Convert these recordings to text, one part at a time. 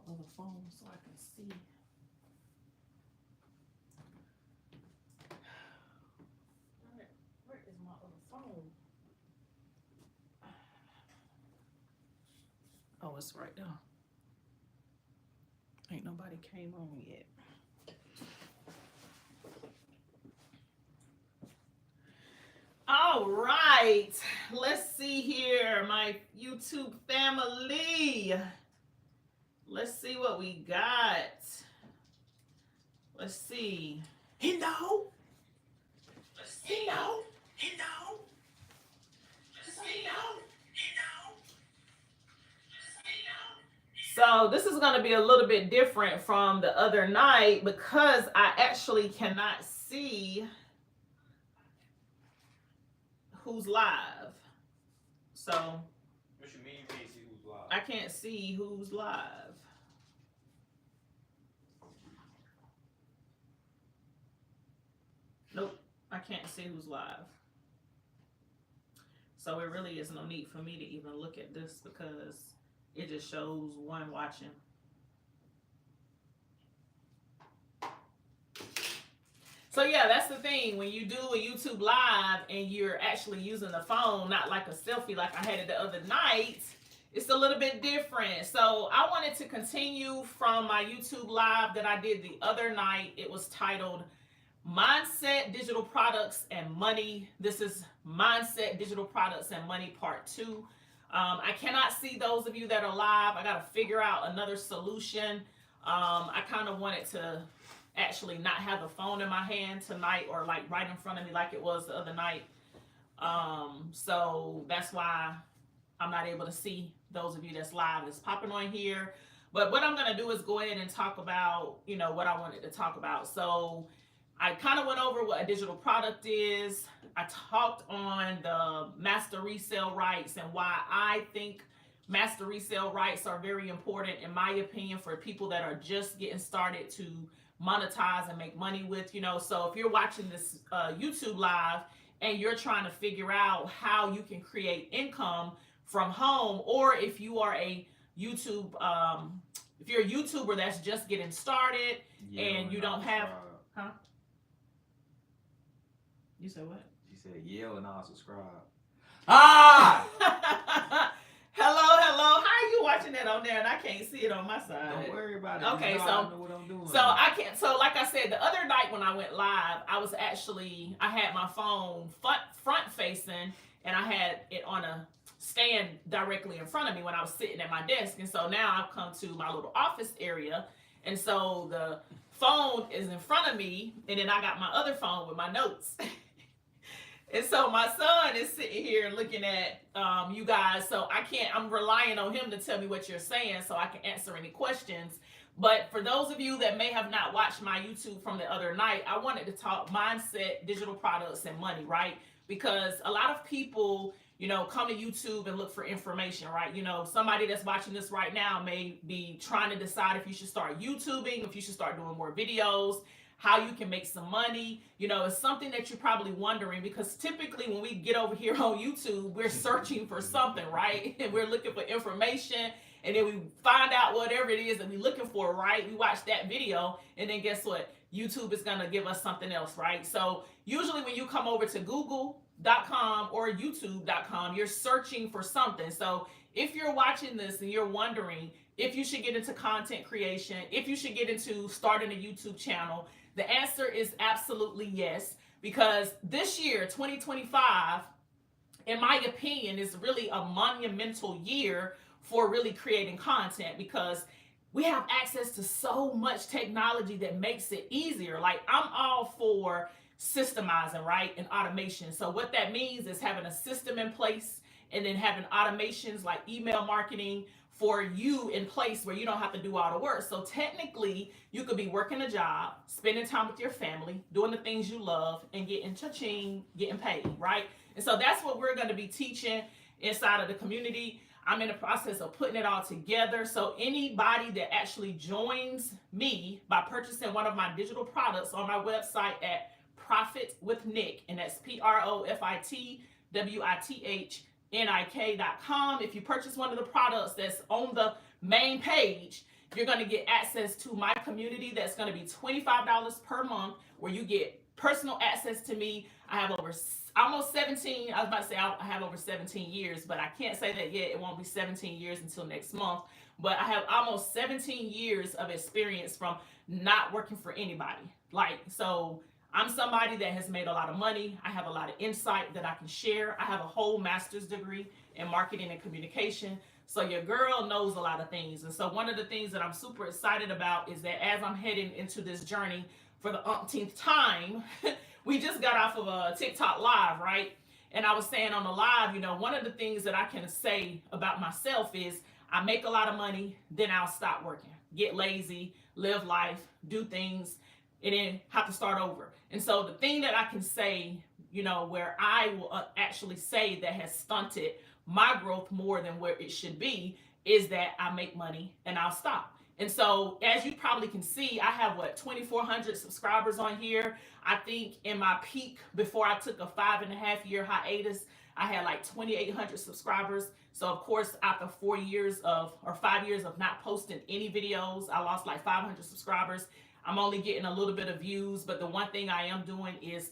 other phone so I can see. Where is my other phone? Oh, it's right there. Ain't nobody came on yet. All right, let's see here, my YouTube family. Let's see what we got. Let's see. Hello. Hello. Hello. Hello. So this is going to be a little bit different from the other night because I actually cannot see who's live. So what you mean you can't see who's live? I can't see who's live. Nope, I can't see who's live. So it really is no need for me to even look at this because it just shows one watching. So yeah, that's the thing. When you do a YouTube live and you're actually using the phone, not like a selfie like I had it the other night, it's a little bit different. So I wanted to continue from my YouTube live that I did the other night. It was titled Mindset, Digital Products, and Money. This is Mindset, Digital Products, and Money Part 2. I cannot see those of you that are live. I got to figure out another solution. I kind of wanted to actually not have the phone in my hand tonight or like right in front of me like it was the other night. So that's why I'm not able to see those of you that's live that's popping on here. But what I'm going to do is go ahead and talk about, you know, what I wanted to talk about. So I kind of went over what a digital product is. I talked on the master resale rights and why I think master resale rights are very important, in my opinion, for people that are just getting started to monetize and make money with, you know. So if you're watching this YouTube live and you're trying to figure out how you can create income from home, or if you are a YouTube, if you're a YouTuber that's just getting started and you don't have, huh? You said what? She said yell and I'll subscribe. Ah! Hello. How are you watching that on there and I can't see it on my side? Don't worry about it. Okay, you know so I know what I'm doing. So I can't. So like I said, the other night when I went live, I had my phone front facing, and I had it on a stand directly in front of me when I was sitting at my desk. And so now I've come to my little office area, and so the phone is in front of me, and then I got my other phone with my notes. And so my son is sitting here looking at you guys. So I'm relying on him to tell me what you're saying so I can answer any questions. But for those of you that may have not watched my YouTube from the other night, I wanted to talk mindset, digital products, and money, right? Because a lot of people, you know, come to YouTube and look for information, right? You know, somebody that's watching this right now may be trying to decide if you should start YouTubing, if you should start doing more videos, how you can make some money. You know, it's something that you're probably wondering, because typically when we get over here on YouTube, we're searching for something, right? And we're looking for information, and then we find out whatever it is that we're looking for, right? We watch that video, and then guess what? YouTube is going to give us something else, right? So usually when you come over to google.com or youtube.com, you're searching for something. So if you're watching this and you're wondering if you should get into content creation, if you should get into starting a YouTube channel, the answer is absolutely yes, because this year, 2025, in my opinion, is really a monumental year for really creating content, because we have access to so much technology that makes it easier. Like, I'm all for systemizing, right, and automation. So what that means is having a system in place and then having automations like email marketing for you in place where you don't have to do all the work. So technically, you could be working a job, spending time with your family, doing the things you love, and getting cha-ching, getting paid, right? And so that's what we're going to be teaching inside of the community. I'm in the process of putting it all together. So anybody that actually joins me by purchasing one of my digital products on my website at Profit with Nick, and that's PROFITWITHNIK.com. If you purchase one of the products that's on the main page, you're going to get access to my community that's going to be $25 per month, where you get personal access to me. I have over almost 17, I was about to say I have over 17 years, but I can't say that yet. It won't be 17 years until next month. But I have almost 17 years of experience from not working for anybody. Like, so I'm somebody that has made a lot of money. I have a lot of insight that I can share. I have a whole master's degree in marketing and communication. So your girl knows a lot of things. And so one of the things that I'm super excited about is that as I'm heading into this journey for the umpteenth time, we just got off of a TikTok live, right? And I was saying on the live, you know, one of the things that I can say about myself is I make a lot of money, then I'll stop working, get lazy, live life, do things, and then have to start over. And so the thing that I can say, you know, where I will actually say that has stunted my growth more than where it should be is that I make money and I'll stop. And so as you probably can see, I have 2,400 subscribers on here. I think in my peak before I took a 5.5-year hiatus, I had like 2,800 subscribers. So of course, after 5 years of not posting any videos, I lost like 500 subscribers. I'm only getting a little bit of views, but the one thing I am doing is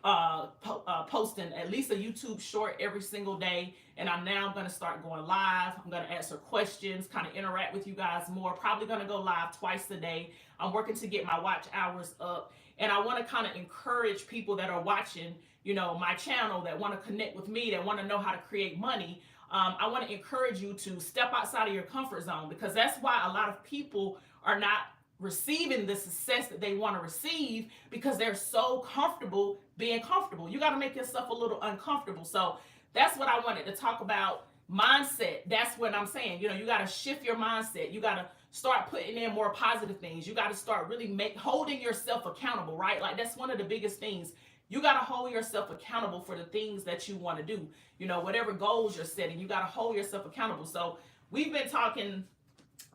posting at least a YouTube short every single day. And I'm now going to start going live. I'm going to answer questions, kind of interact with you guys more. Probably going to go live twice a day. I'm working to get my watch hours up. And I want to kind of encourage people that are watching, you know, my channel, that want to connect with me, that want to know how to create money. I want to encourage you to step outside of your comfort zone, because that's why a lot of people are not receiving the success that they want to receive, because they're so comfortable being comfortable. You got to make yourself a little uncomfortable. So that's what I wanted to talk about. Mindset. That's what I'm saying. You know, you got to shift your mindset. You got to start putting in more positive things. You got to start really holding yourself accountable, right? Like, that's one of the biggest things. You got to hold yourself accountable for the things that you want to do. You know, whatever goals you're setting, you got to hold yourself accountable. So we've been talking.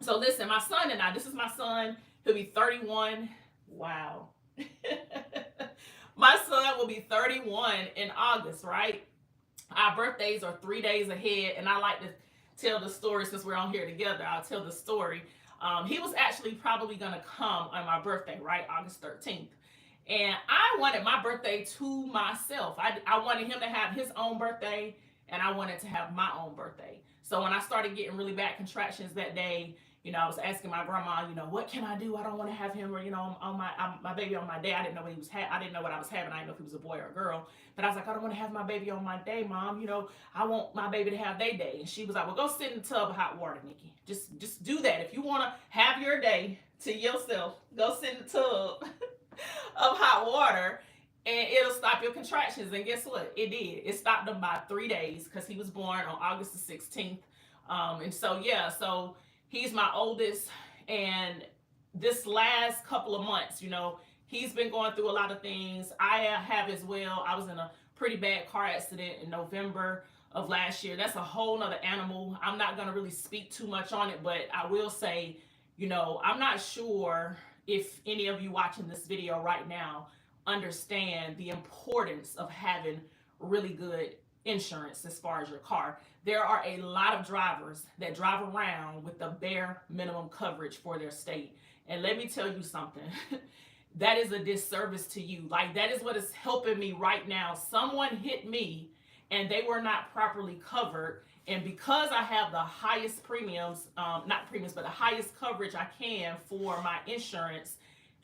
So listen, my son and I, this is my son. He'll be 31. Wow. My son will be 31 in August, right? Our birthdays are 3 days ahead, and I like to tell the story since we're on here together. I'll tell the story. He was actually probably going to come on my birthday, right? August 13th. And I wanted my birthday to myself. I wanted him to have his own birthday, and I wanted to have my own birthday. So when I started getting really bad contractions that day, you know, I was asking my grandma, you know, what can I do? I don't want to have him, or, you know, on my baby on my day. I didn't know what he was I didn't know what I was having. I didn't know if he was a boy or a girl. But I was like, I don't want to have my baby on my day, Mom. You know, I want my baby to have their day. And she was like, well, go sit in the tub of hot water, Nikki. Just do that. If you want to have your day to yourself, go sit in the tub of hot water, and it'll stop your contractions. And guess what? It did. It stopped them by 3 days, because he was born on August the 16th. And so, yeah, so he's my oldest, and this last couple of months, you know, he's been going through a lot of things. I have as well. I was in a pretty bad car accident in November of last year. That's a whole nother animal. I'm not going to really speak too much on it, but I will say, you know, I'm not sure if any of you watching this video right now understand the importance of having really good insurance as far as your car. There are a lot of drivers that drive around with the bare minimum coverage for their state. And let me tell you something, that is a disservice to you. Like, that is what is helping me right now. Someone hit me and they were not properly covered. And because I have the highest premiums, not premiums, but the highest coverage I can for my insurance,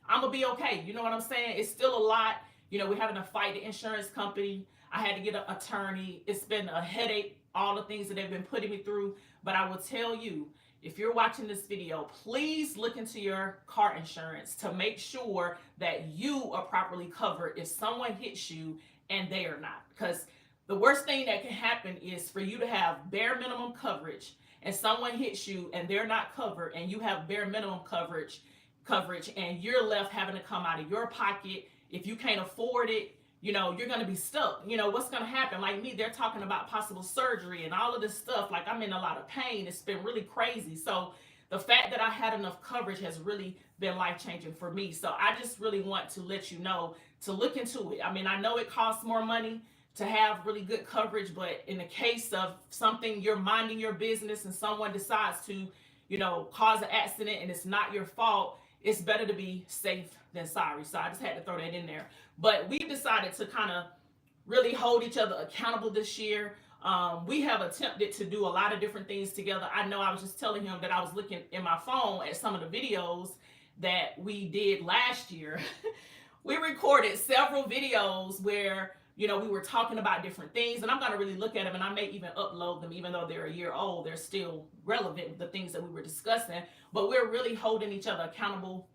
I'm going to be okay. You know what I'm saying? It's still a lot. You know, we're having to fight the insurance company. I had to get an attorney. It's been a headache, all the things that they've been putting me through. But I will tell you, if you're watching this video, please look into your car insurance to make sure that you are properly covered if someone hits you and they are not. Because the worst thing that can happen is for you to have bare minimum coverage and someone hits you and they're not covered, and you have bare minimum coverage and you're left having to come out of your pocket. If you can't afford it, you know, you're going to be stuck. You know, what's going to happen? Like me, they're talking about possible surgery and all of this stuff. Like, I'm in a lot of pain. It's been really crazy. So the fact that I had enough coverage has really been life-changing for me. So I just really want to let you know to look into it. I mean, I know it costs more money to have really good coverage, but in the case of something, you're minding your business and someone decides to, cause an accident and it's not your fault, it's better to be safe than sorry. So I just had to throw that in there. But we decided to kind of really hold each other accountable this year. We have attempted to do a lot of different things together. I know I was just telling him that I was looking in my phone at some of the videos that we did last year. We recorded several videos where, we were talking about different things, and I'm going to really look at them, and I may even upload them. Even though they're a year old, they're still relevant, the things that we were discussing. But we're really holding each other accountable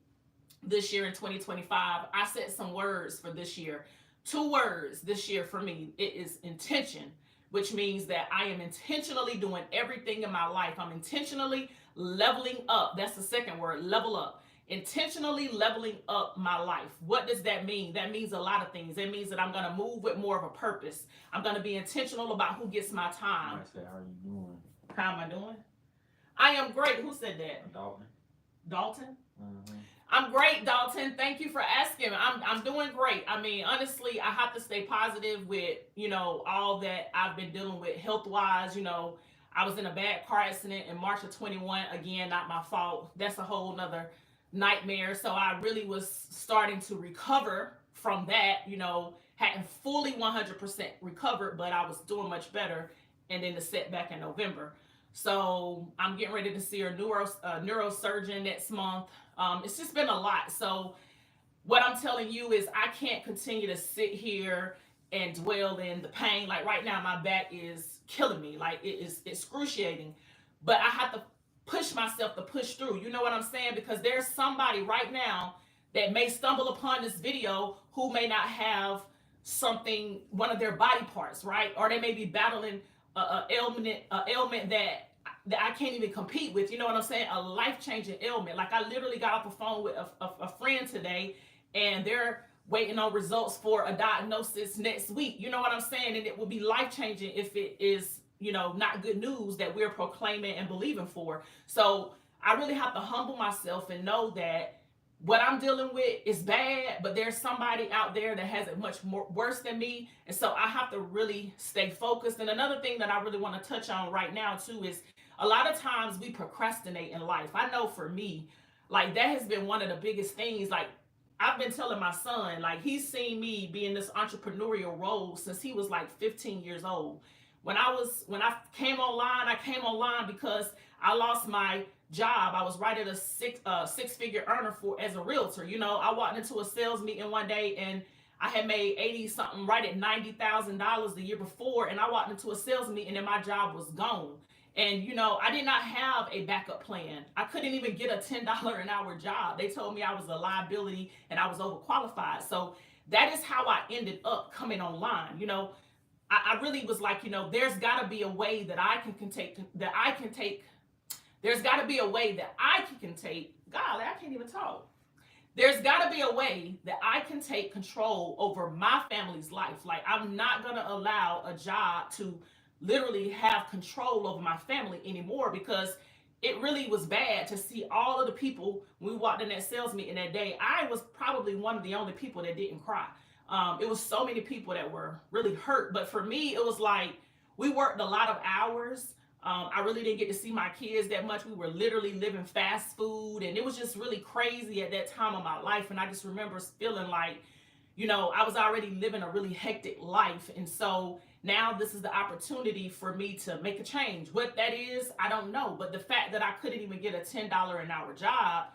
this year in 2025. I set some words for this year. 2 words this year for me. It is intention, which means that I am intentionally doing everything in my life. I'm intentionally leveling up. That's the second word, level up. Intentionally leveling up my life. What does that mean? That means a lot of things. It means that I'm going to move with more of a purpose. I'm going to be intentional about who gets my time. I said, how are you doing? How am I doing? I am great. Who said that? Dalton. Dalton? Mm-hmm. I'm great, Dalton. Thank you for asking. I'm doing great. I mean, honestly, I have to stay positive with, all that I've been dealing with health-wise. I was in a bad car accident in March of 21. Again, not my fault. That's a whole nother nightmare. So I really was starting to recover from that, hadn't fully 100% recovered, but I was doing much better. And then the setback in November. So I'm getting ready to see a neurosurgeon next month. It's just been a lot. So what I'm telling you is I can't continue to sit here and dwell in the pain. Like right now, my back is killing me. Like it is excruciating. But I have to push myself to push through. You know what I'm saying? Because there's somebody right now that may stumble upon this video who may not have one of their body parts, right? Or they may be battling a ailment that I can't even compete with. You know what I'm saying? A life-changing ailment. Like I literally got off the phone with a friend today, and they're waiting on results for a diagnosis next week. You know what I'm saying? And it will be life-changing if it is, not good news that we're proclaiming and believing for. So I really have to humble myself and know that what I'm dealing with is bad, but there's somebody out there that has it much more worse than me. And so I have to really stay focused. And another thing that I really want to touch on right now too is a lot of times we procrastinate in life. I know for me, like that has been one of the biggest things. Like I've been telling my son, like he's seen me be in this entrepreneurial role since he was like 15 years old. When I came online because I lost my job. I was right at a six-figure earner as a realtor. I walked into a sales meeting one day and I had made 80 something, right at $90,000 the year before, and I walked into a sales meeting and my job was gone. And I did not have a backup plan. I couldn't even get a $10 an hour job. They told me I was a liability and I was overqualified. So that is how I ended up coming online. I really was like, there's got to be a way that there's got to be a way that I can take, golly, I can't even talk. There's got to be a way that I can take control over my family's life. Like I'm not going to allow a job to literally have control over my family anymore, because it really was bad to see all of the people when we walked in that sales meeting that day. I was probably one of the only people that didn't cry. It was so many people that were really hurt. But for me, it was like we worked a lot of hours. I really didn't get to see my kids that much. We were literally living fast food, and it was just really crazy at that time of my life. And I just remember feeling like, I was already living a really hectic life. And so now this is the opportunity for me to make a change. What that is, I don't know. But the fact that I couldn't even get a $10 an hour job,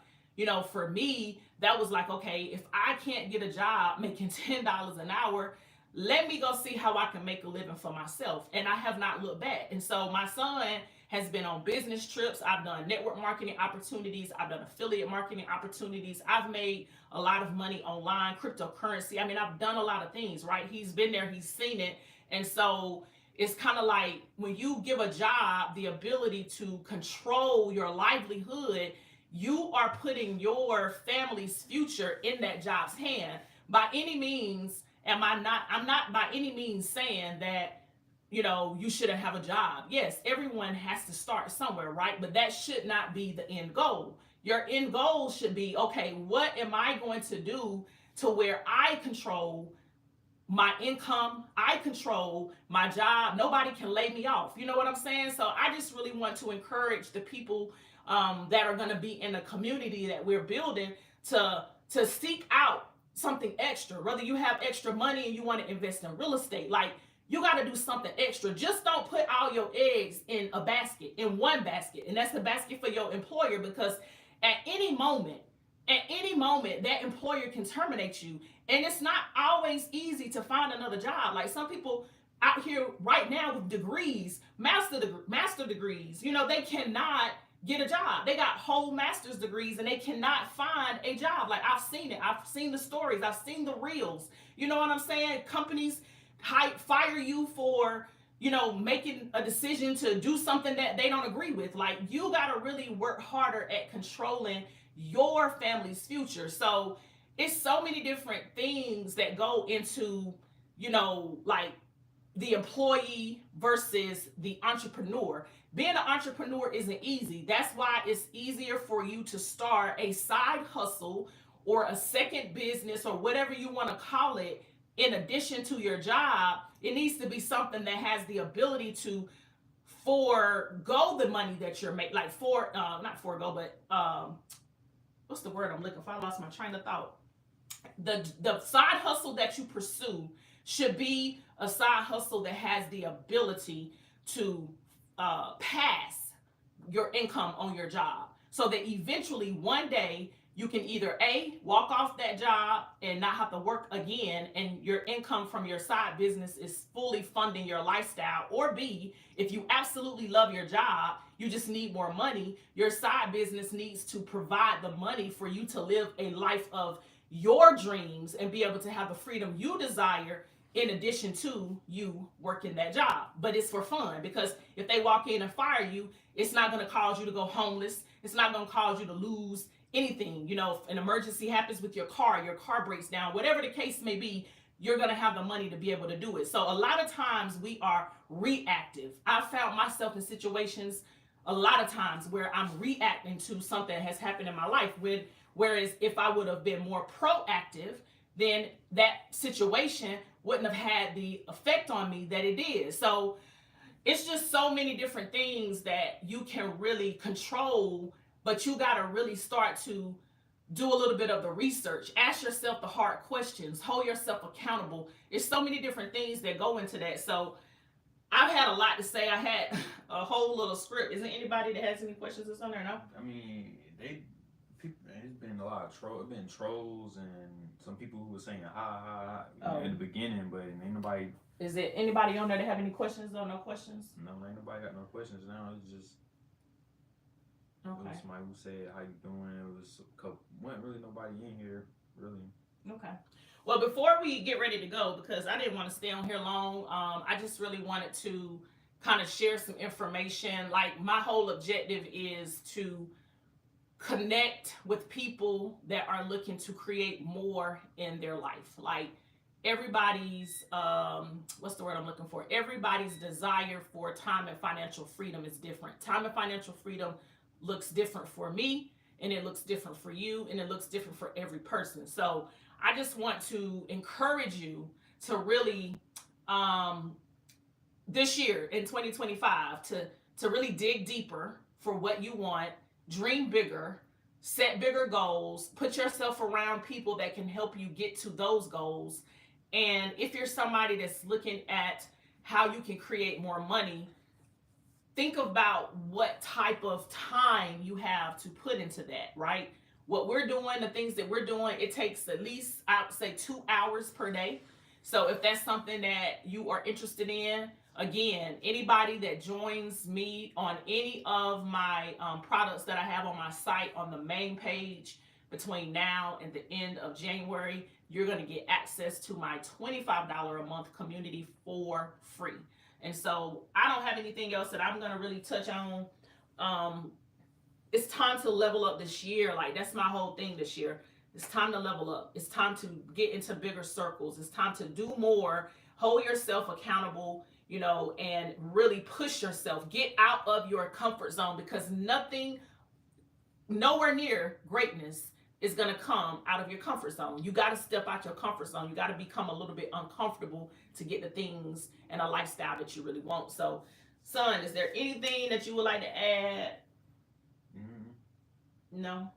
for me, that was like, okay, if I can't get a job making $10 an hour, let me go see how I can make a living for myself. And I have not looked back. And so my son has been on business trips. I've done network marketing opportunities. I've done affiliate marketing opportunities. I've made a lot of money online, cryptocurrency. I mean, I've done a lot of things, right? He's been there, he's seen it. And so it's kind of like when you give a job the ability to control your livelihood, you are putting your family's future in that job's hand. By any means, I'm not by any means saying that, you shouldn't have a job. Yes, everyone has to start somewhere, right? But that should not be the end goal. Your end goal should be, okay, what am I going to do to where I control my income, I control my job. Nobody can lay me off. You know what I'm saying? So I just really want to encourage the people that are going to be in the community that we're building to seek out something extra. Whether you have extra money and you want to invest in real estate, like, you got to do something extra. Just don't put all your eggs in a basket, in one basket, and that's the basket for your employer, because at any moment, that employer can terminate you. And it's not always easy to find another job. Like, some people out here right now with degrees, master degrees, you know, they cannot get a job. They got whole master's degrees and they cannot find a job. Like, I've seen it. I've seen the stories. I've seen the reels. You know what I'm saying? Companies fire you for, you know, making a decision to do something that they don't agree with. Like, you got to really work harder at controlling your family's future. So it's so many different things that go into, you know, like, the employee versus the entrepreneur. Being an entrepreneur isn't easy. That's why it's easier for you to start a side hustle or a second business or whatever you want to call it in addition to your job. It needs to be something that has the ability to forego the money that you're making, like, not forego, but what's the word I'm looking for? I lost my train of thought. The side hustle that you pursue should be a side hustle that has the ability to pass your income on your job, so that eventually one day you can either A, walk off that job and not have to work again, and your income from your side business is fully funding your lifestyle, or B, if you absolutely love your job, you just need more money, your side business needs to provide the money for you to live a life of your dreams and be able to have the freedom you desire, in addition to you working that job. But it's for fun, because if they walk in and fire you, it's not going to cause you to go homeless. It's not going to cause you to lose anything. You know, if an emergency happens with your car breaks down, whatever the case may be, you're going to have the money to be able to do it. So a lot of times we are reactive. I found myself in situations a lot of times where I'm reacting to something that has happened in my life, whereas if I would have been more proactive, then that situation wouldn't have had the effect on me that it did. So it's just so many different things that you can really control, but you got to really start to do a little bit of the research. Ask yourself the hard questions. Hold yourself accountable. There's so many different things that go into that. So I've had a lot to say. I had a whole little script. Isn't anybody that has any questions or something? No? I mean, it's been a lot of trolls and some people who were saying ha in the beginning, but ain't nobody. Is it anybody on there that have any questions though? No questions? No, ain't nobody got no questions now. It's just okay. It was somebody who said how you doing. It was wasn't really nobody in here really. Okay. Well, before we get ready to go, because I didn't want to stay on here long, I just really wanted to kind of share some information. Like, my whole objective is to connect with people that are looking to create more in their life. Like, everybody's what's the word I'm looking for? Everybody's desire for time and financial freedom is different. Time and financial freedom looks different for me, and it looks different for you, and it looks different for every person. So I just want to encourage you to really this year in 2025 to really dig deeper for what you want. Dream bigger, set bigger goals, put yourself around people that can help you get to those goals. And if you're somebody that's looking at how you can create more money, think about what type of time you have to put into that, right? What we're doing, the things that we're doing, it takes at least, I would say, 2 hours per day. So if that's something that you are interested in, again, anybody that joins me on any of my products that I have on my site on the main page between now and the end of January, you're going to get access to my $25 a month community for free. And so I don't have anything else that I'm going to really touch on. It's time to level up this year. Like, that's my whole thing this year. It's time to level up. It's time to get into bigger circles. It's time to do more, hold yourself accountable, you know, and really push yourself. Get out of your comfort zone, because nowhere near greatness is going to come out of your comfort zone. You got to step out your comfort zone. You got to become a little bit uncomfortable to get the things and a lifestyle that you really want. So, son, is there anything that you would like to add? No.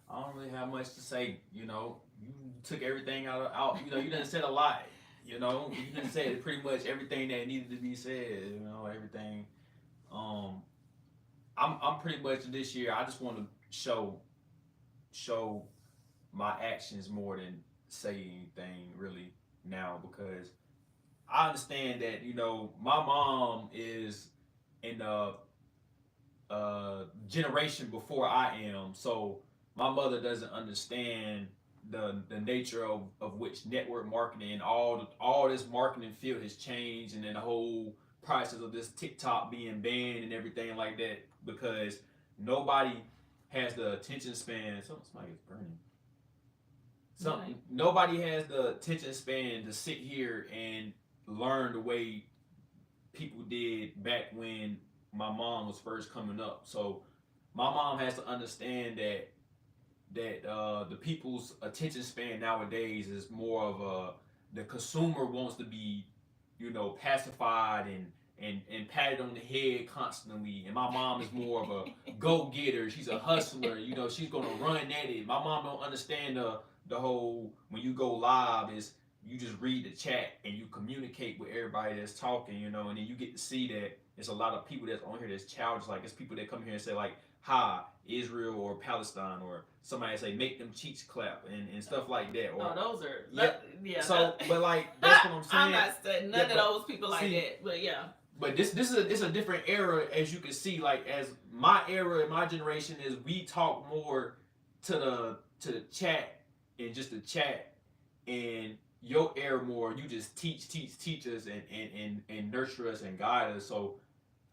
I don't really have much to say. You know, you took everything out. You know, you didn't say a lot. You know, you didn't say pretty much everything that needed to be said. You know, everything. I'm pretty much this year. I just want to show my actions more than say anything really now, because I understand that, you know, my mom is in the generation before I am, so my mother doesn't understand the nature of which network marketing and all this marketing field has changed, and then the whole process of this TikTok being banned and everything like that, because nobody has the attention span. Somebody is burning. Nobody has the attention span to sit here and learn the way people did back when my mom was first coming up. So my mom has to understand that the people's attention span nowadays is more of the consumer wants to be, you know, pacified and patted on the head constantly. And my mom is more of a go-getter. She's a hustler. You know, she's gonna run at it. My mom don't understand the whole, when you go live, is you just read the chat and you communicate with everybody that's talking, you know, and then you get to see that there's a lot of people that's on here that's childish. Like, it's people that come here and say like, "Hi, Israel," or Palestine, or somebody say, "Make them cheeks clap," and stuff like that. Or, those are yeah. So, but like, that's what I'm saying. I'm not studying none of those people like that, but yeah. But this is a different era, as you can see. Like, as my era and my generation is, we talk more to the chat and just the chat, and your era more, you just teach us and nurture us and guide us. So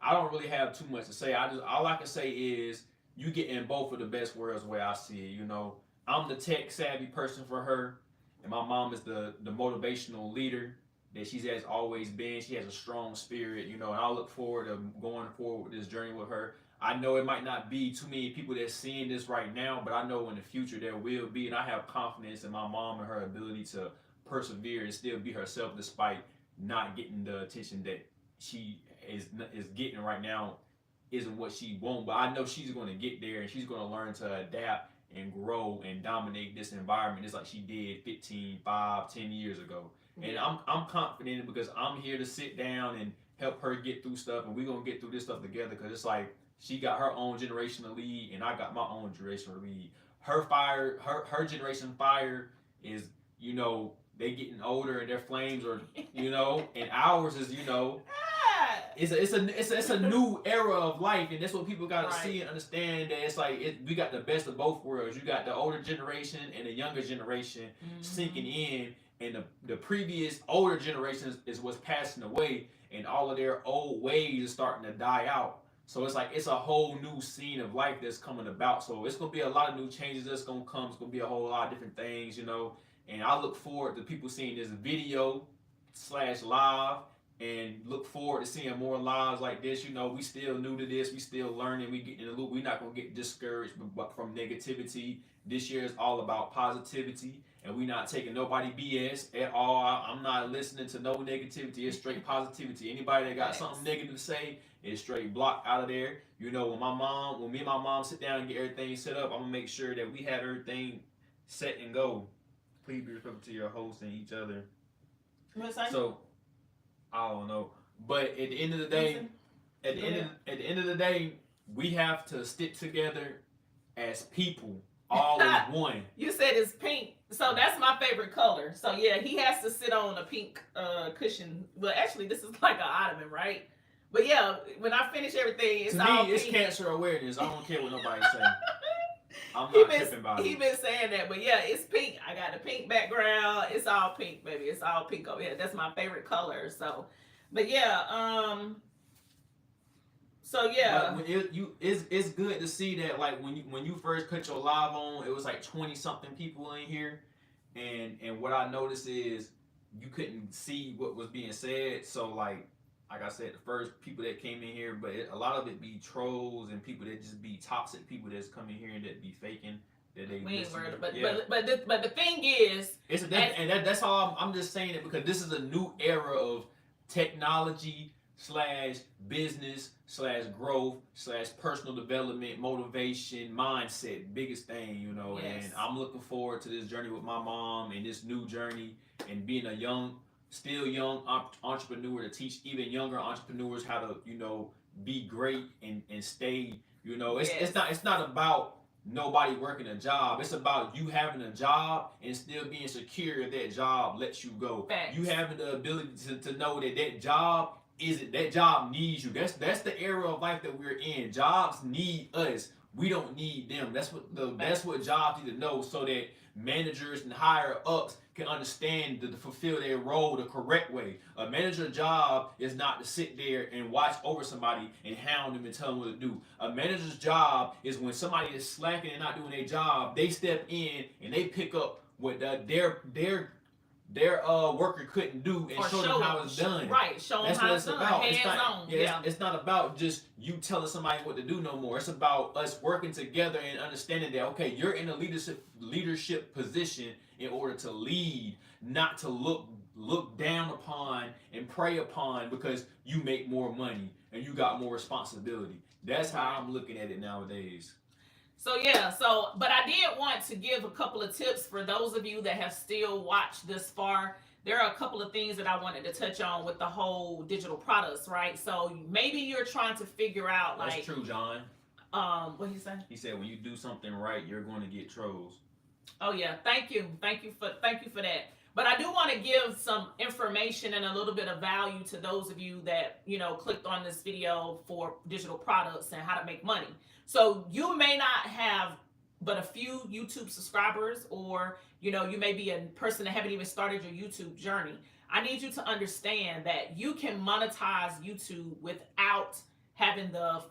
I don't really have too much to say. All I can say is you get in both of the best worlds where I see it. You know, I'm the tech savvy person for her, and my mom is the motivational leader that she has always been. She has a strong spirit, you know, and I look forward to going forward with this journey with her. I know it might not be too many people that's seeing this right now, but I know in the future there will be, and I have confidence in my mom and her ability to persevere and still be herself despite not getting the attention that she is getting right now. Isn't what she wants, but I know she's going to get there, and she's going to learn to adapt and grow and dominate this environment just like she did 10 years ago. And I'm confident because I'm here to sit down and help her get through stuff, and we're going to get through this stuff together, because it's like she got her own generation to lead, and I got my own generation to lead. Her generation fire is, you know, they getting older and their flames are, you know, and ours is, you know, it's a new era of life, and that's what people got to see and understand, that it's like we got the best of both worlds. You got the older generation and the younger generation sinking in, and the previous older generations is what's passing away, and all of their old ways are starting to die out. So it's like it's a whole new scene of life that's coming about. So it's gonna be a lot of new changes that's gonna come. It's gonna be a whole lot of different things, you know. And I look forward to people seeing this video / live, and look forward to seeing more lives like this. You know, we still new to this. We still learning. We get in the loop. We're not going to get discouraged from negativity. This year is all about positivity, and we're not taking nobody BS at all. I'm not listening to no negativity. It's straight positivity. Anybody that got something negative to say is straight blocked out of there. You know, when me and my mom sit down and get everything set up, I'm going to make sure that we have everything set and go. Please be respectful to your host and each other. So, I don't know, but at the end of the day, at the end of the day, we have to stick together as people, all as one. You said it's pink, so that's my favorite color. So yeah, he has to sit on a pink cushion. Well, actually, this is like an ottoman, right? But yeah, when I finish everything, it's all pink. It's cancer awareness. I don't care what nobody's saying. I'm not tripping about it. He been saying that, but yeah, it's pink. I got a pink background. It's all pink, baby. It's all pink over here. That's my favorite color. So, but yeah, so yeah. But it's good to see that, like, when you first cut your live on, it was like 20 something people in here, and what I noticed is you couldn't see what was being said. So like I said, the first people that came in here, but a lot of it be trolls and people that just be toxic people that's coming here and that be faking that they We ain't worried, but the thing is, that's all. I'm just saying it because this is a new era of technology / business / growth / personal development, motivation, mindset, biggest thing, you know. Yes. And I'm looking forward to this journey with my mom and this new journey and being a still young entrepreneur to teach even younger entrepreneurs how to, you know, be great and stay. You know, it's not about nobody working a job. It's about you having a job and still being secure if that job lets you go. Facts. You having the ability to know that job needs you. That's the era of life that we're in. Jobs need us. We don't need them. That's what jobs need to know so that managers and higher ups can understand to fulfill their role the correct way. A manager's job is not to sit there and watch over somebody and hound them and tell them what to do. A manager's job is when somebody is slacking and not doing their job, they step in and they pick up what their worker couldn't do and show them how it's done. Right, show them how it's done. It's not about just you telling somebody what to do no more. It's about us working together and understanding that, okay, you're in a leadership position in order to lead, not to look down upon and prey upon because you make more money and you got more responsibility. That's how I'm looking at it nowadays. But I did want to give a couple of tips for those of you that have still watched this far. There are a couple of things that I wanted to touch on with the whole digital products, right? So maybe you're trying to figure out, like, that's true, John. What he say? He said when you do something right, you're going to get trolls. Oh yeah, thank you for that. But I do want to give some information and a little bit of value to those of you that, you know, clicked on this video for digital products and how to make money. So you may not have but a few YouTube subscribers, or, you know, you may be a person that haven't even started your YouTube journey. I need you to understand that you can monetize YouTube without having the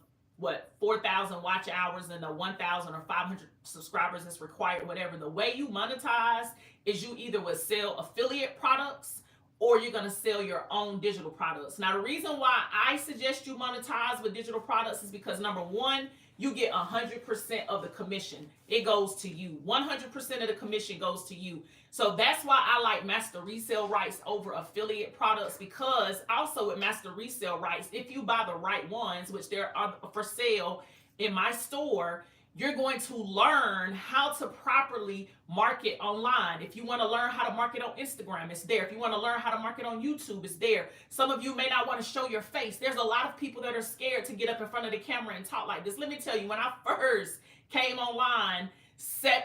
4,000 watch hours and the 1,000 or 500 subscribers that's required, whatever. The way you monetize is you either would sell affiliate products or you're going to sell your own digital products. Now, the reason why I suggest you monetize with digital products is because, number one, you get 100% of the commission. It goes to you. 100% of the commission goes to you. So that's why I like master resale rights over affiliate products, because also with master resale rights, if you buy the right ones, which there are for sale in my store, you're going to learn how to properly market online. If you want to learn how to market on Instagram, it's there. If you want to learn how to market on YouTube, it's there. Some of you may not want to show your face. There's a lot of people that are scared to get up in front of the camera and talk like this. Let me tell you, when I first came online,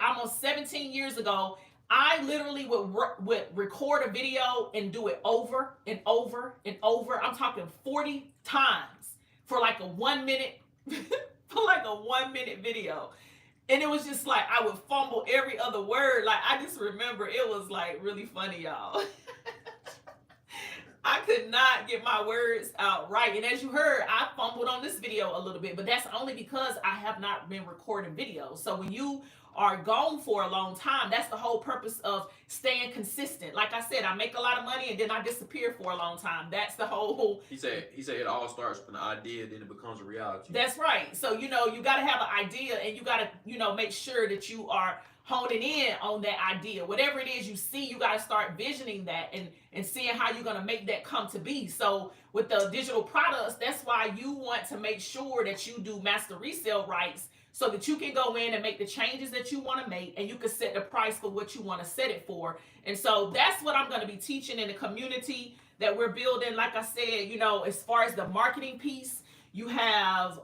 almost 17 years ago, I literally would record a video and do it over and over and over. I'm talking 40 times for like a 1 minute for like a 1 minute video. And it was just like I would fumble every other word. Like, I just remember it was like really funny, y'all. I could not get my words out right. And as you heard, I fumbled on this video a little bit, but that's only because I have not been recording videos. So when you are gone for a long time, that's the whole purpose of staying consistent. Like I said, I make a lot of money and then I disappear for a long time. That's the whole... He said it all starts with an idea, then it becomes a reality. That's right. So, you know, you got to have an idea and you got to, you know, make sure that you are honing in on that idea. Whatever it is you see, you got to start visioning that and seeing how you're going to make that come to be. So with the digital products, that's why you want to make sure that you do master resale rights, so that you can go in and make the changes that you want to make, and you can set the price for what you want to set it for. And so that's what I'm going to be teaching in the community that we're building. Like I said, you know, as far as the marketing piece, you have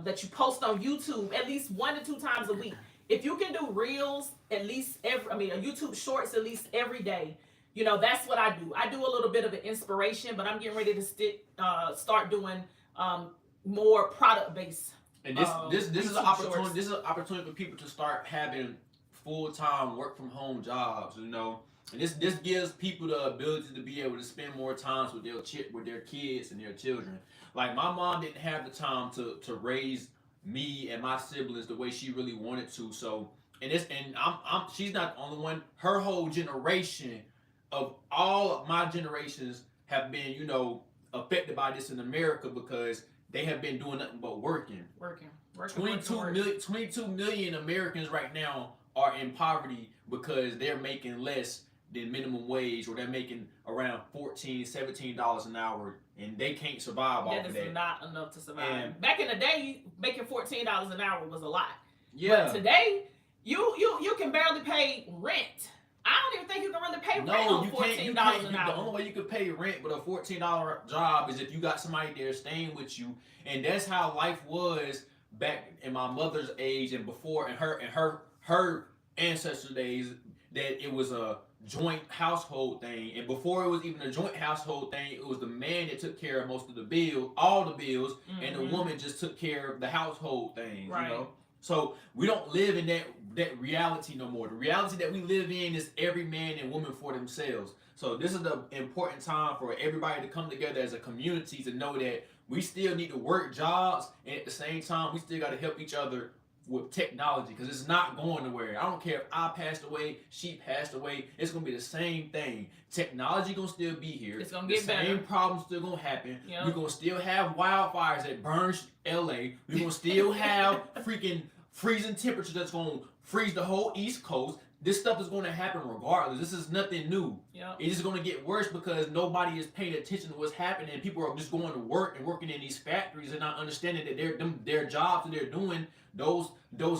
that you post on YouTube at least 1 to 2 times a week. If you can do reels at least a YouTube shorts at least every day, you know, that's what I do. I do a little bit of an inspiration, but I'm getting ready to start doing more product-based. And this is an opportunity. Shorts. This is an opportunity for people to start having full-time work from home jobs. You know, and this gives people the ability to be able to spend more time with their kids and their children. Like, my mom didn't have the time to raise me and my siblings the way she really wanted to. So, she's not the only one. Her whole generation of all of my generations have been, you know, affected by this in America, because they have been doing nothing but working. 22 million Americans right now are in poverty because they're making less than minimum wage, or they're making around $14-17 an hour, and they can't survive off of that. That is not enough to survive. And back in the day, making $14 an hour was a lot. yeah. But today, you can barely pay rent. I don't even think you can really pay rent on $14 an hour. The only way you can pay rent with a $14 job is if you got somebody there staying with you, and that's how life was back in my mother's age and before, and her ancestor days. That it was a joint household thing, and before it was even a joint household thing, it was the man that took care of most of the bills, all the bills, and the woman just took care of the household things. Right. You know. So we don't live in that reality no more. The reality that we live in is every man and woman for themselves. So this is the important time for everybody to come together as a community to know that we still need to work jobs, and at the same time, we still got to help each other with technology, because it's not going nowhere. I don't care if I passed away, she passed away, it's going to be the same thing. Technology going to still be here. It's going to get better. The same problems still going to happen. Yep. We're going to still have wildfires that burn LA. We're going to still have freaking freezing temperatures that's going to freeze the whole East Coast. This stuff is going to happen regardless. This is nothing new. Yep. It's just going to get worse because nobody is paying attention to what's happening. People are just going to work and working in these factories and not understanding that their jobs that they're doing, those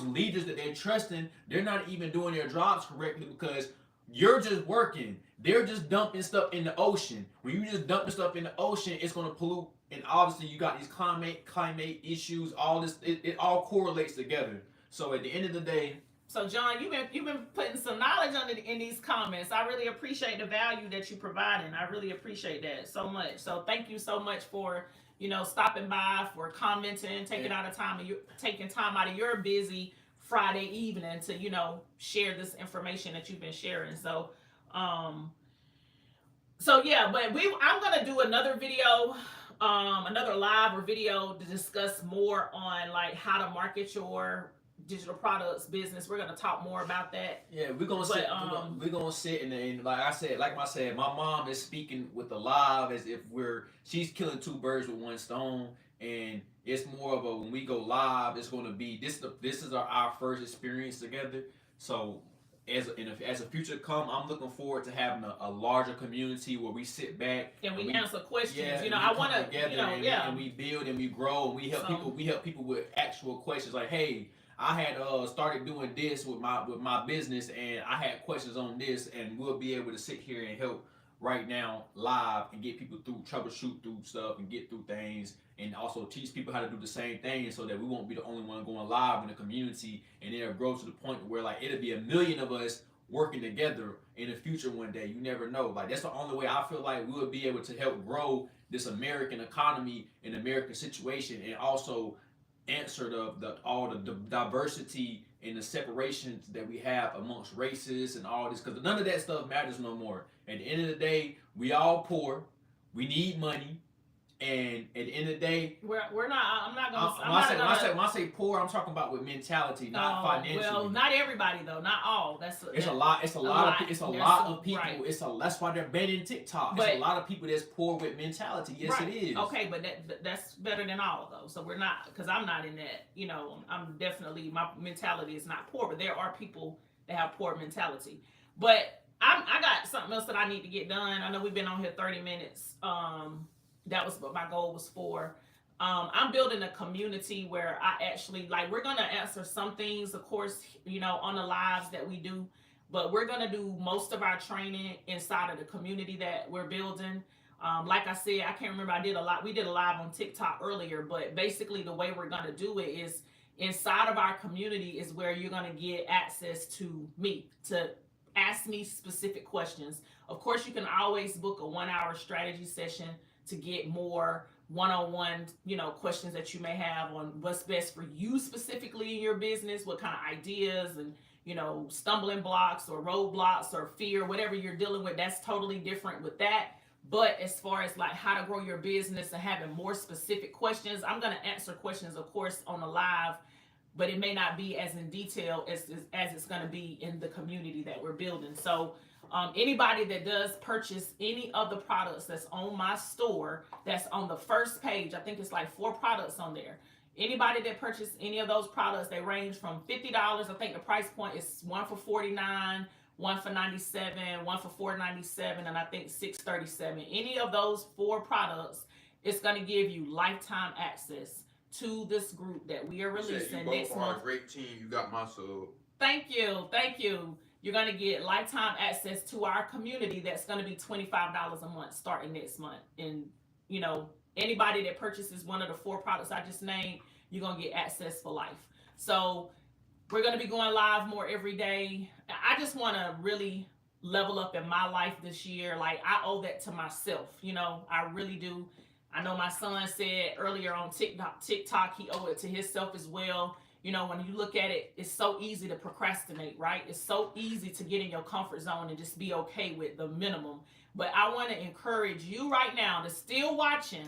leaders that they're trusting, they're not even doing their jobs correctly because you're just working. They're just dumping stuff in the ocean. When you just dumping stuff in the ocean, it's going to pollute. And obviously you got these climate issues, all this, it all correlates together. So at the end of the day, so John, you've been putting some knowledge in these comments. I really appreciate the value that you're providing. I really appreciate that so much. So thank you so much for stopping by, for commenting, taking time out of your busy Friday evening to share this information that you've been sharing. So yeah, but I'm gonna do another video, another live or video to discuss more on like how to market your digital products business. We're gonna talk more about that. Yeah, we're gonna sit and like I said, my mom is speaking with the live as if she's killing two birds with one stone, and it's more of a when we go live, it's gonna be this is our first experience together. So as a future come, I'm looking forward to having a larger community where we sit back and we answer questions. Yeah, I want to and we build and we grow and we help people. We help people with actual questions like, hey, I had started doing this with my business, and I had questions on this, and we'll be able to sit here and help right now live and get people through, troubleshoot through stuff and get through things, and also teach people how to do the same thing so that we won't be the only one going live in the community, and it'll grow to the point where like it'll be 1 million of us working together in the future one day. You never know. Like that's the only way I feel like we'll be able to help grow this American economy and American situation, and also answer all the diversity and the separations that we have amongst races and all this, because none of that stuff matters no more. At the end of the day, we all poor, we need money, and at the end of the day, we're not. I'm not gonna. When I say poor, I'm talking about with mentality, not financially. Well, not everybody though, not all. It's a lot of people. Right. That's why they're banning TikTok. It's a lot of people that's poor with mentality. Yes, right. It is. Okay, but that's better than all though. So we're not, because I'm not in that. I'm definitely, my mentality is not poor, but there are people that have poor mentality. But I got something else that I need to get done. I know we've been on here 30 minutes. That was what my goal was for. I'm building a community where I actually, we're going to answer some things, of course, on the lives that we do, but we're going to do most of our training inside of the community that we're building. Like I said, I can't remember, we did a live on TikTok earlier, but basically the way we're going to do it is inside of our community is where you're going to get access to me, to ask me specific questions. Of course, you can always book a 1-hour strategy session to get more one-on-one, questions that you may have on what's best for you specifically in your business, what kind of ideas and, stumbling blocks or roadblocks or fear, whatever you're dealing with, that's totally different with that. But as far as how to grow your business and having more specific questions, I'm going to answer questions, of course, on the live, but it may not be as in detail as it's going to be in the community that we're building. So anybody that does purchase any of the products that's on my store, that's on the first page, I think it's 4 products on there. anybody that purchased any of those products, they range from $50. I think the price point is one for $49, one for $97, one for $4.97, and I think $6.37. Any of those 4 products, it's going to give you lifetime access to this group that we are releasing next month. A great team. You got my soul. Thank you. You're going to get lifetime access to our community that's going to be $25 a month starting next month. And, you know, anybody that purchases one of the 4 products I just named, you're going to get access for life. So we're going to be going live more every day. I just want to really level up in my life this year. Like, I owe that to myself. You know, I really do. I know my son said earlier on TikTok, he owed it to himself as well. You know, when you look at it, it's so easy to procrastinate, right? It's so easy to get in your comfort zone and just be okay with the minimum. But I want to encourage you right now that's still watching,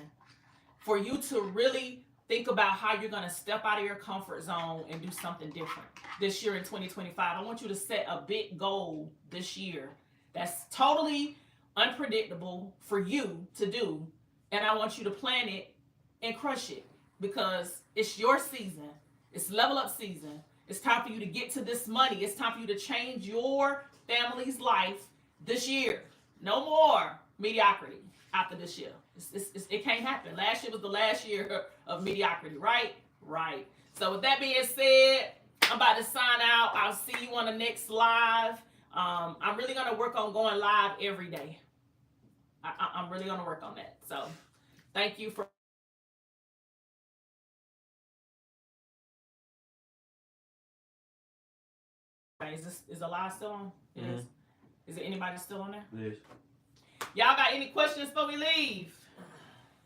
for you to really think about how you're going to step out of your comfort zone and do something different this year in 2025. I want you to set a big goal this year that's totally unpredictable for you to do. And I want you to plan it and crush it, because it's your season. It's level up season. It's time for you to get to this money. It's time for you to change your family's life this year. No more mediocrity after this year. It can't happen. Last year was the last year of mediocrity, right? Right. So with that being said, I'm about to sign out. I'll see you on the next live. I'm really going to work on going live every day. I'm really going to work on that. So thank you for Is the live still on? Mm-hmm. Is there anybody still on there? Yes. Y'all got any questions before we leave?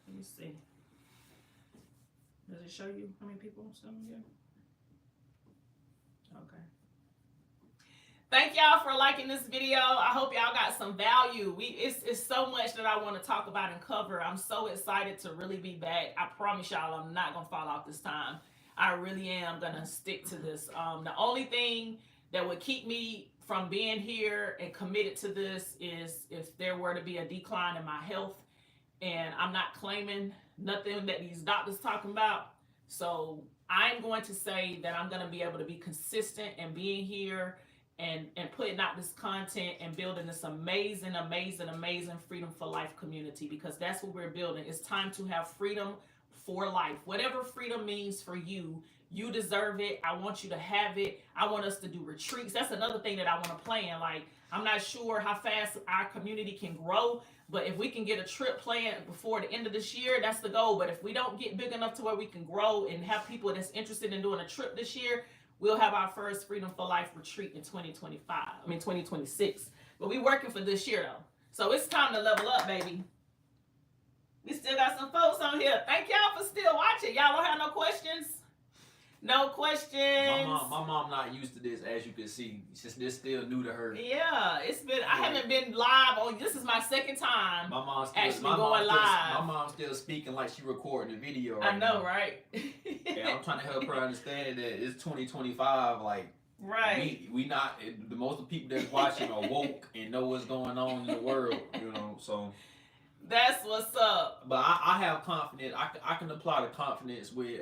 Let me see. Does it show you how many people still in here? Okay. Thank y'all for liking this video. I hope y'all got some value. It's so much that I want to talk about and cover. I'm so excited to really be back. I promise y'all I'm not going to fall off this time. I really am going to stick to this. The only thing that would keep me from being here and committed to this is if there were to be a decline in my health, and I'm not claiming nothing that these doctors talking about. So I'm going to say that I'm going to be able to be consistent and being here and putting out this content and building this amazing Freedom for Life community, because that's what we're building. It's time to have freedom for life. Whatever freedom means for you, you deserve it. I want you to have it. I want us to do retreats. That's another thing that I want to plan. Like, I'm not sure how fast our community can grow, but if we can get a trip planned before the end of this year, that's the goal. But if we don't get big enough to where we can grow and have people that's interested in doing a trip this year, we'll have our first Freedom for Life retreat in 2026. But we working for this year though. So it's time to level up, baby. We still got some folks on here. Thank y'all for still watching. Y'all don't have no questions? No questions. My mom not used to this, as you can see. It's still new to her. Yeah, it's been. I haven't been live on. This is my second time. My mom's going live. My mom's still speaking like she recording the video. Right I know, now. Right? Yeah, I'm trying to help her understand that it's 2025. Like, right. We not the most of the people that's watching are woke and know what's going on in the world. You know, so. That's what's up. But I have confidence. I can apply the confidence with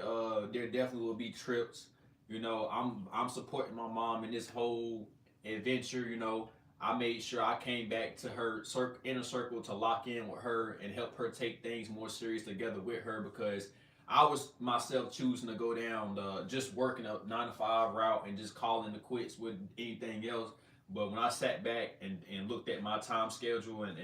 there definitely will be trips. You know, I'm supporting my mom in this whole adventure. You know, I made sure I came back to her inner circle to lock in with her and help her take things more serious together with her, because I was myself choosing to go down just working a 9-to-5 route and just calling the quits with anything else. But when I sat back and looked at my time schedule and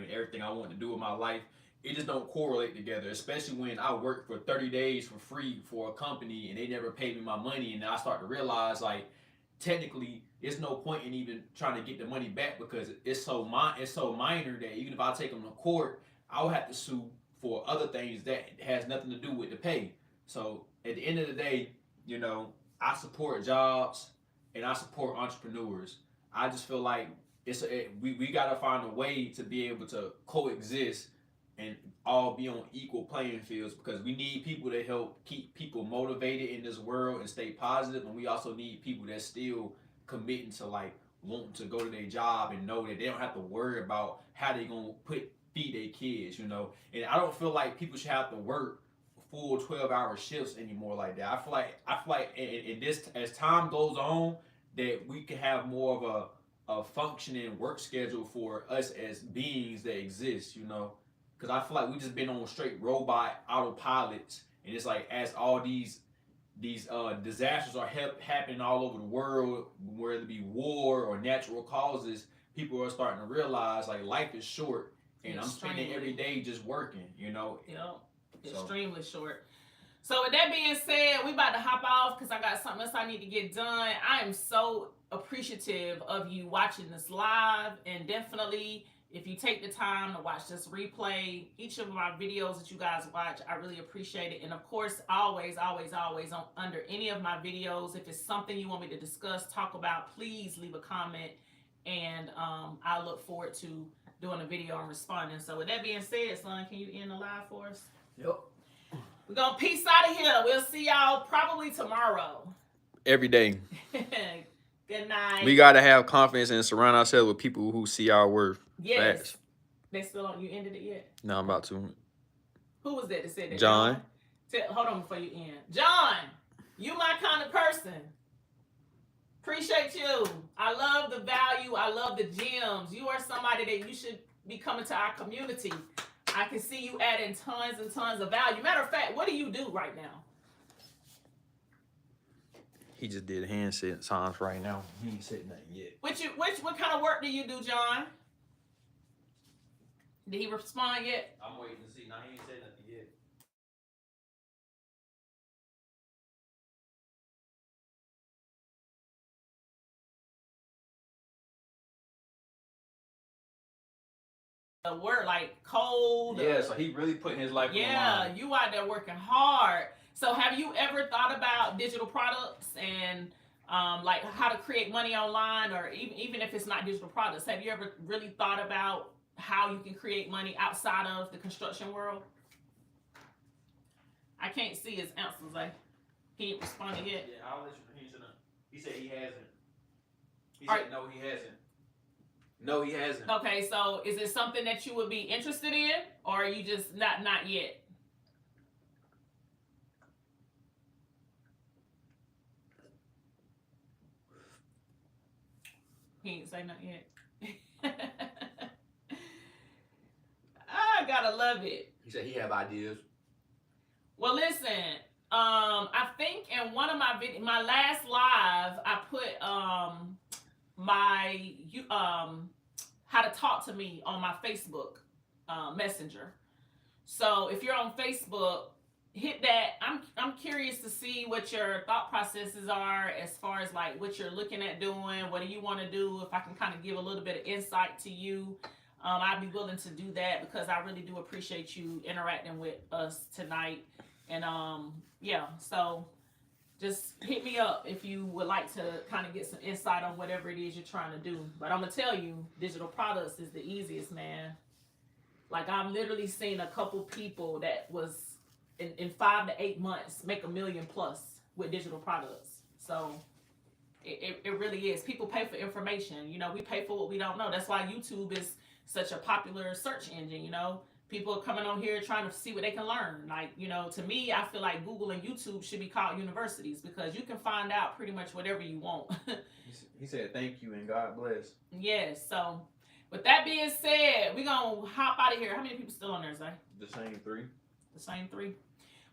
everything I want to do in my life, it just don't correlate together, especially when I worked for 30 days for free for a company and they never paid me my money. And I start to realize, like, technically, it's no point in even trying to get the money back, because it's so minor that even if I take them to court, I will have to sue for other things that has nothing to do with the pay. So at the end of the day, you know, I support jobs and I support entrepreneurs. I just feel like we got to find a way to be able to coexist and all be on equal playing fields, because we need people to help keep people motivated in this world and stay positive, and we also need people that still committing to, like, wanting to go to their job and know that they don't have to worry about how they gonna feed their kids, you know. And I don't feel like people should have to work full 12-hour shifts anymore like that. I feel like in this, as time goes on, that we can have more of a functioning work schedule for us as beings that exist, you know. Because I feel like we just been on straight robot autopilots, and it's like as all these disasters are happening all over the world, whether it be war or natural causes, people are starting to realize like life is short, and I'm spending every day just working, you know. Yep. Extremely short. So with that being said, we about to hop off because I got something else I need to get done. I am so appreciative of you watching this live, and definitely if you take the time to watch this replay, each of my videos that you guys watch, I really appreciate it. And of course, always under any of my videos, if it's something you want me to discuss, talk about, please leave a comment, and I look forward to doing a video and responding. So with that being said, son, can you end the live for us? Yep. We're going to peace out of here. We'll see y'all probably tomorrow. Every day. Good night. We got to have confidence and surround ourselves with people who see our worth. Yes. Facts. They still on. You ended it yet? No, I'm about to. Who was that said that? John. Hold on before you end. John, you my kind of person. Appreciate you. I love the value. I love the gems. You are somebody that you should be coming to our community. I can see you adding tons and tons of value. Matter of fact, what do you do right now? He just did hand signs right now. He ain't said nothing yet. What kind of work do you do, John? Did he respond yet? I'm waiting to see. Now he ain't said nothing yet. The word like cold. Yeah, so he really putting his life on the line. You out there working hard. So have you ever thought about digital products and like how to create money online, or even if it's not digital products, have you ever really thought about how you can create money outside of the construction world? I can't see his answers. Like, he ain't responded yet. Yeah, I'll let you. He said he hasn't. He said no, he hasn't. No, he hasn't. Okay, so is it something that you would be interested in, or are you just not yet? He ain't say nothing yet. I gotta love it. He said he have ideas. Well, listen. I think in one of my last live, I put how to talk to me on my Facebook Messenger. So if you're on Facebook, hit that. I'm curious to see what your thought processes are as far as like what you're looking at doing. What do you want to do? If I can kind of give a little bit of insight to you, I'd be willing to do that because I really do appreciate you interacting with us tonight. And yeah, so just hit me up if you would like to kind of get some insight on whatever it is you're trying to do. But I'm gonna tell you, digital products is the easiest, man. Like, I've literally seen a couple people that was in 5 to 8 months make $1 million plus with digital products. So it really is. People pay for information. You know, we pay for what we don't know. That's why YouTube is such a popular search engine. You know, people are coming on here trying to see what they can learn. Like, you know, to me, I feel like Google and YouTube should be called universities because you can find out pretty much whatever you want. He said thank you and God bless. Yes. So with that being said, we're going to hop out of here. How many people still on there, Zay? The same 3. The same 3.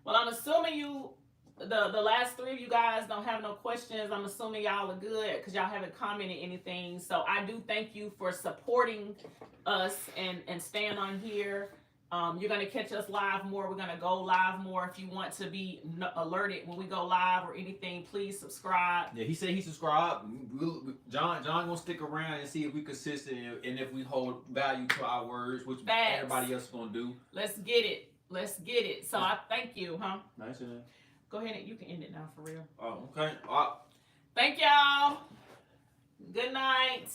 Well, I'm assuming the last 3 of you guys don't have no questions. I'm assuming y'all are good because y'all haven't commented anything. So I do thank you for supporting us and staying on here. You're going to catch us live more. We're going to go live more. If you want to be alerted when we go live or anything, please subscribe. Yeah, he said he subscribed. John gonna stick around and see if we consistent and if we hold value to our words, which everybody else is gonna do. Let's get it. Let's get it. So I thank you, huh? Nice. Go ahead and you can end it now for real. Oh, okay. Thank y'all. Good night.